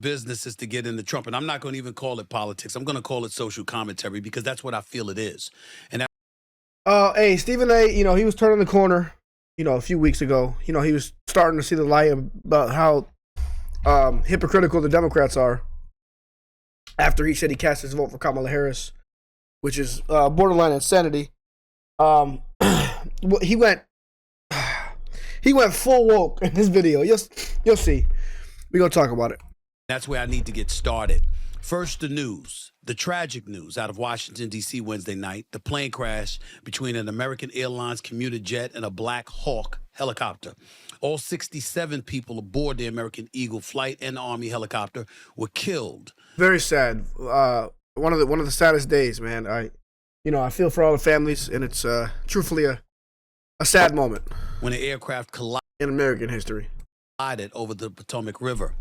business is to get into Trump. And I'm not going to even call it politics. I'm going to call it social commentary because that's what I feel it is. And hey, Stephen A., he was turning the corner, a few weeks ago. He was starting to see the light about how hypocritical the Democrats are after he said he cast his vote for Kamala Harris, which is borderline insanity. He went full woke in this video. You'll see. We're going to talk about it. that's where I need to get started. First, the news. The tragic news out of Washington, D.C. Wednesday night. The plane crash between an American Airlines commuter jet and a Black Hawk helicopter. All 67 people aboard the American Eagle flight and Army helicopter were killed. Very sad. One of the saddest days, man. I feel for all the families, and it's truthfully a sad moment When the aircraft collided in American history. over the Potomac River.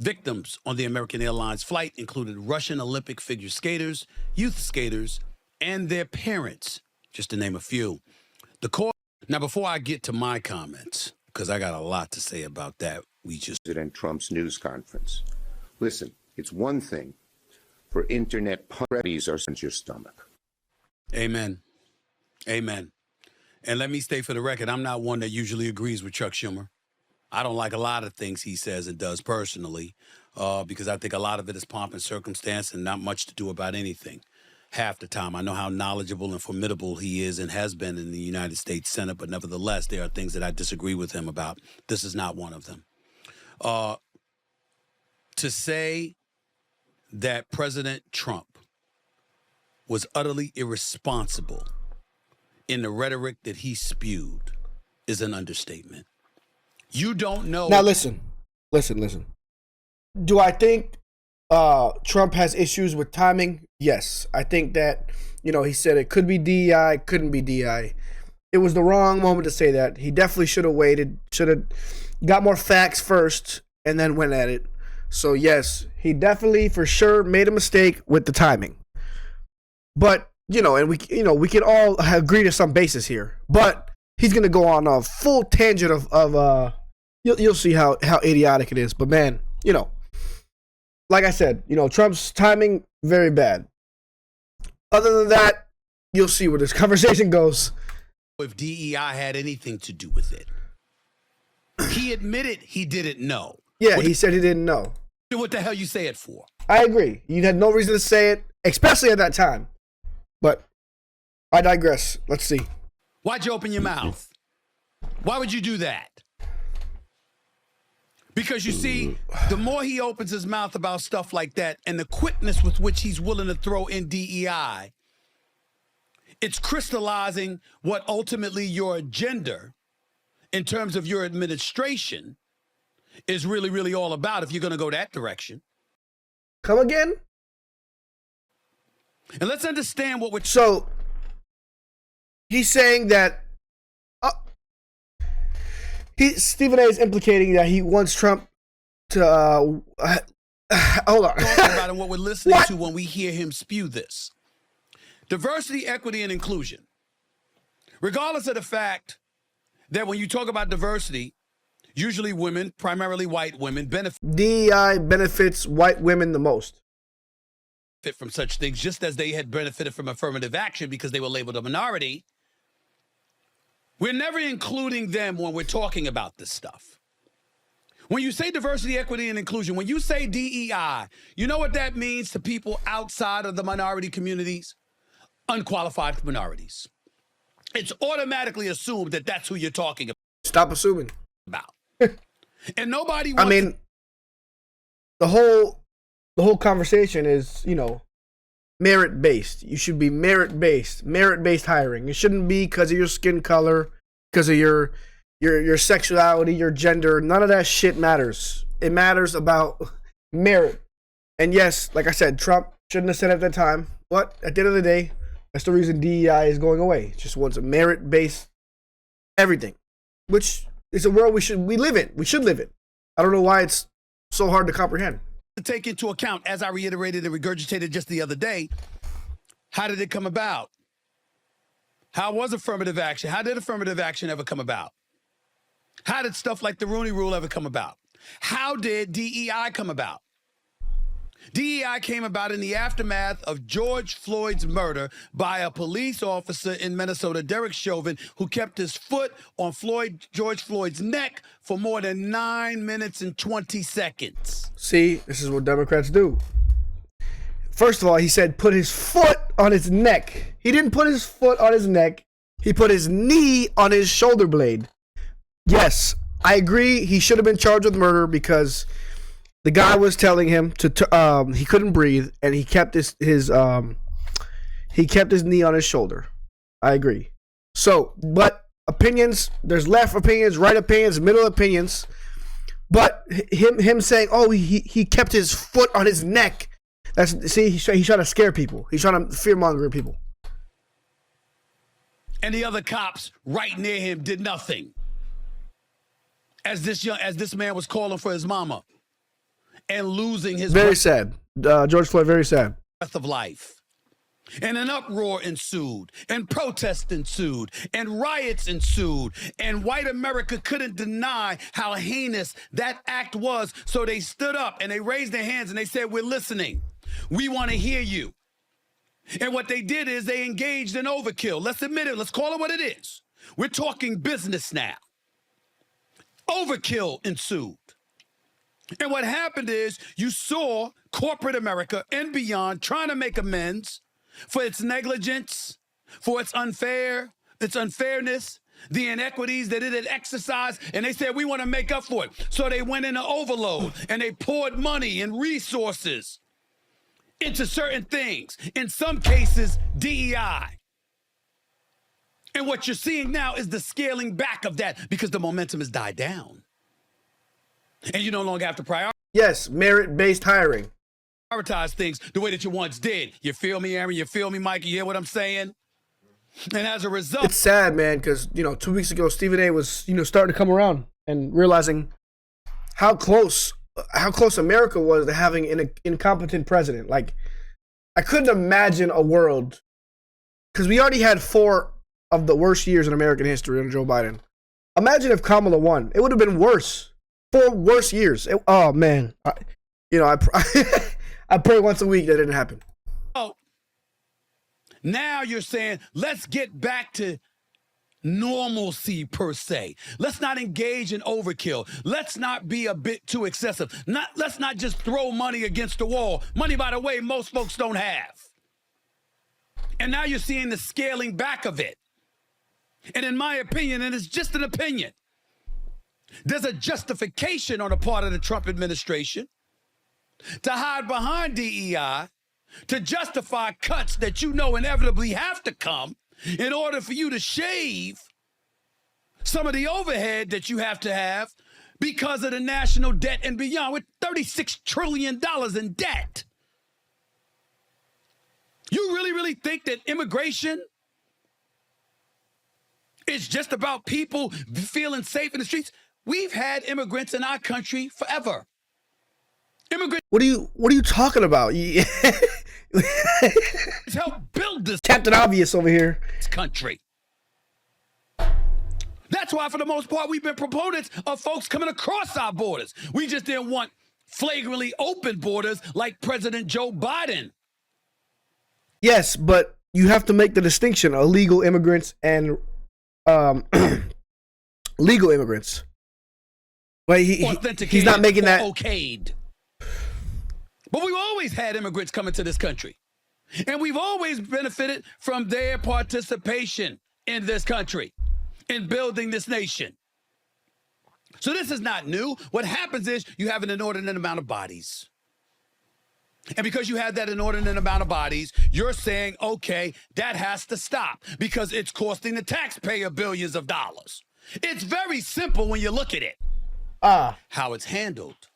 Victims on the American Airlines flight included Russian Olympic figure skaters, youth skaters, and their parents, just to name a few. Now, before I get to my comments, because I got a lot to say about that, President Trump's news conference. Listen, it's one thing for internet parties or your stomach. Amen. Amen. And let me state for the record, I'm not one that usually agrees with Chuck Schumer. I don't like a lot of things he says and does personally, because I think a lot of it is pomp and circumstance and not much to do about anything. Half the time, I know how knowledgeable and formidable he is and has been in the United States Senate, but nevertheless, there are things that I disagree with him about. This is not one of them. To say that President Trump was utterly irresponsible in the rhetoric that he spewed is an understatement. You don't know. Now listen. Do I think Trump has issues with timing? Yes. I think that, he said it could be DEI, couldn't be DEI. It was the wrong moment to say that. He definitely should have waited, should have got more facts first and then went at it. So yes, he definitely for sure made a mistake with the timing. But, and we can all agree to some basis here. But he's going to go on a full tangent of you'll see how idiotic it is. But man, like I said, Trump's timing, very bad. Other than that, you'll see where this conversation goes. If DEI had anything to do with it. He admitted he didn't know. Yeah, he said he didn't know. What the hell you say it for? I agree. You had no reason to say it, especially at that time. But I digress. Let's see. Why'd you open your mouth? Why would you do that? Because you see, the more he opens his mouth about stuff like that and the quickness with which he's willing to throw in DEI, it's crystallizing what ultimately your agenda in terms of your administration is really, really all about if you're going to go that direction. Come again? And let's understand what we're... So, he's saying that Stephen A. is implicating that he wants Trump to hold on. Talking about and what we're listening to when we hear him spew this. Diversity, equity, and inclusion. Regardless of the fact that when you talk about diversity, usually women, primarily white women, benefit. DEI benefits white women the most. From such things, just as they had benefited from affirmative action because they were labeled a minority. We're never including them when we're talking about this stuff. When you say diversity, equity, and inclusion, when you say DEI, you know what that means to people outside of the minority communities? Unqualified minorities. It's automatically assumed that that's who you're talking Stop assuming. about. And nobody wants... I mean, the whole conversation is, merit-based. You should be merit-based hiring. It shouldn't be because of your skin color, because of your sexuality, your gender. None of that shit matters. It matters about merit. And yes, like I said, Trump shouldn't have said it at that time. But at the end of the day, that's the reason DEI is going away. It just wants a merit-based everything, which is a world we live in. We should live in. I don't know why it's so hard to comprehend. To take into account, as I reiterated and regurgitated just the other day, how did it come about? How was affirmative action? How did affirmative action ever come about? How did stuff like the Rooney Rule ever come about? How did DEI come about? DEI came about in the aftermath of George Floyd's murder by a police officer in Minnesota, Derek Chauvin, who kept his foot on George Floyd's neck for more than 9 minutes and 20 seconds. See, this is what Democrats do. First of all, he said put his foot on his neck. He didn't put his foot on his neck. He put his knee on his shoulder blade. Yes, I agree. He should have been charged with murder because the guy was telling him he couldn't breathe, and he kept his knee on his shoulder. I agree. So, but opinions, there's left opinions, right opinions, middle opinions. But him saying, oh, he kept his foot on his neck. He's trying to scare people. He's trying to fear-monger people. And the other cops right near him did nothing. As this man was calling for his mama and losing his very sad. George Floyd, very sad. Breath of life. And an uproar ensued, and protests ensued, and riots ensued, and white America couldn't deny how heinous that act was. So they stood up and they raised their hands and they said, we're listening. We want to hear you. And what they did is they engaged in overkill. Let's admit it. Let's call it what it is. We're talking business now. Overkill ensued. And what happened is you saw corporate America and beyond trying to make amends for its negligence, for its unfairness, the inequities that it had exercised, and they said, we want to make up for it. So they went into overload, and they poured money and resources into certain things, in some cases, DEI. And what you're seeing now is the scaling back of that because the momentum has died down. And you no longer have to prioritize. Yes, merit-based hiring. Prioritize things the way that you once did. You feel me, Aaron? You feel me, Mike? You hear what I'm saying? And as a result, it's sad, man, because 2 weeks ago Stephen A. was starting to come around and realizing how close America was to having an incompetent president. Like, I couldn't imagine a world, because we already had 4 of the worst years in American history under Joe Biden. Imagine if Kamala won; it would have been worse. 4 worse years. Oh man, I pray once a week that didn't happen. Oh, now you're saying let's get back to normalcy per se. Let's not engage in overkill. Let's not be a bit too excessive. Let's not just throw money against the wall. Money, by the way, most folks don't have. And now you're seeing the scaling back of it. And in my opinion, and it's just an opinion, there's a justification on the part of the Trump administration to hide behind DEI to justify cuts that inevitably have to come in order for you to shave some of the overhead that you have to have because of the national debt and beyond. With $36 trillion in debt. You really think that immigration is just about people feeling safe in the streets? We've had immigrants in our country forever. What are you talking about? Help build this Captain Obvious over here. Country. That's why, for the most part, we've been proponents of folks coming across our borders. We just didn't want flagrantly open borders like President Joe Biden. Yes, but you have to make the distinction: illegal immigrants and legal immigrants. But he's not making that okayed. But we've always had immigrants coming to this country. And we've always benefited from their participation in this country, in building this nation. So this is not new. What happens is you have an inordinate amount of bodies. And because you have that inordinate amount of bodies, you're saying, okay, that has to stop because it's costing the taxpayer billions of dollars. It's very simple when you look at it. How it's handled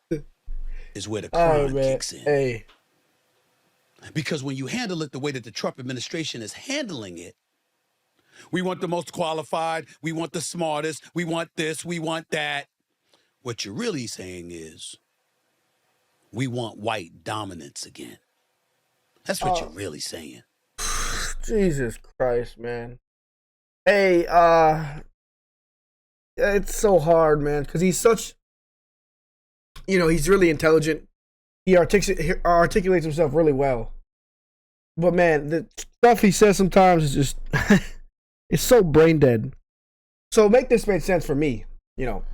is where the crime kicks in. Hey. Because when you handle it the way that the Trump administration is handling it, we want the most qualified, we want the smartest, we want this, we want that. What you're really saying is, we want white dominance again. That's what you're really saying. Jesus Christ, man. Hey, it's so hard, man, because he's such, he's really intelligent. he articulates himself really well. But man, the stuff he says sometimes is just it's so brain dead. So make this make sense for me. You know,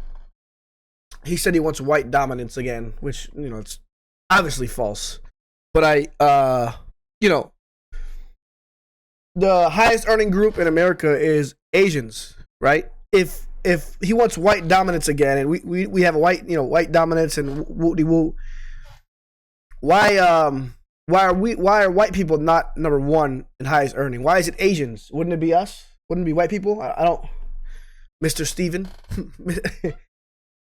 he said he wants white dominance again, which, you know, it's obviously false. But you know, the highest earning group in America is Asians, right? If he wants white dominance again, and we have a white dominance and woo, why are white people not number one in highest earning? Why is it Asians? Wouldn't it be us? Wouldn't it be white people? I don't, Mr. Steven.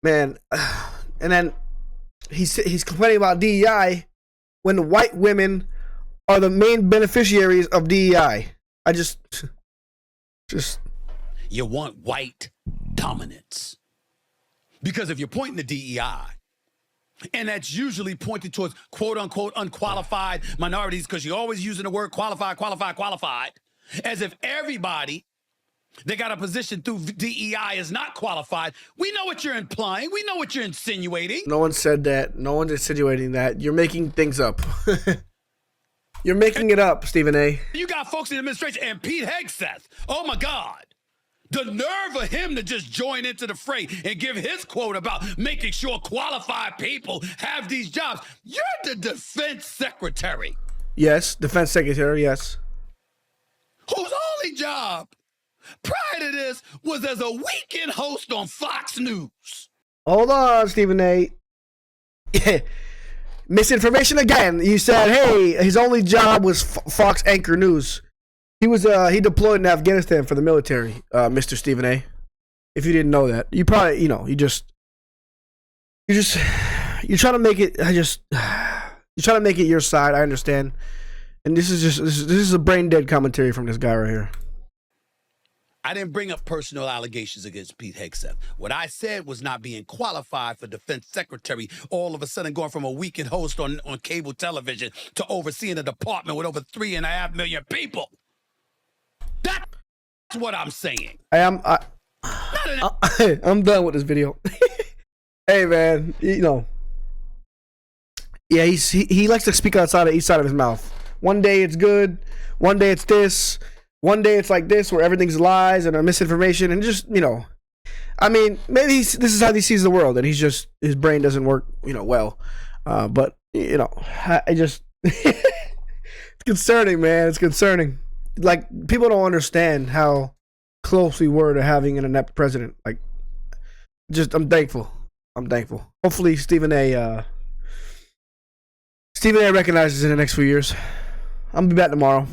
Man, and then he's complaining about DEI when the white women are the main beneficiaries of DEI. I just You want white dominance. Because if you're pointing to DEI, and that's usually pointed towards quote unquote unqualified minorities, because you're always using the word qualified, as if everybody that got a position through DEI is not qualified. We know what you're implying. We know what you're insinuating. No one said that. No one's insinuating that. You're making things up. You're making it up, Stephen A. You got folks in the administration and Pete Hegseth. Oh my God. The nerve of him to just join into the fray and give his quote about making sure qualified people have these jobs. You're the defense secretary. Yes, defense secretary, yes. Whose only job prior to this was as a weekend host on Fox News. Hold on, Stephen A. Misinformation again. You said, hey, his only job was Fox Anchor News. He deployed in Afghanistan for the military, Mr. Stephen A. If you didn't know that, you probably, you know, you're trying to make it. You're trying to make it your side. I understand, and this is a brain dead commentary from this guy right here. I didn't bring up personal allegations against Pete Hegseth. What I said was not being qualified for defense secretary, all of a sudden going from a weekend host on cable television to overseeing a department with over 3.5 million people. That's what I'm saying. I'm done with this video. Hey man, you know, yeah, he likes to speak outside of each side of his mouth. One day it's good, one day it's this, one day it's like this, where everything's lies and misinformation, and just, you know, I mean, maybe this is how he sees the world, and his brain doesn't work, you know, well. But you know, I just it's concerning, man. It's concerning. Like, people don't understand how close we were to having an inept president. Like, just I'm thankful. Hopefully Stephen A recognizes in the next few years. I'm gonna be back tomorrow.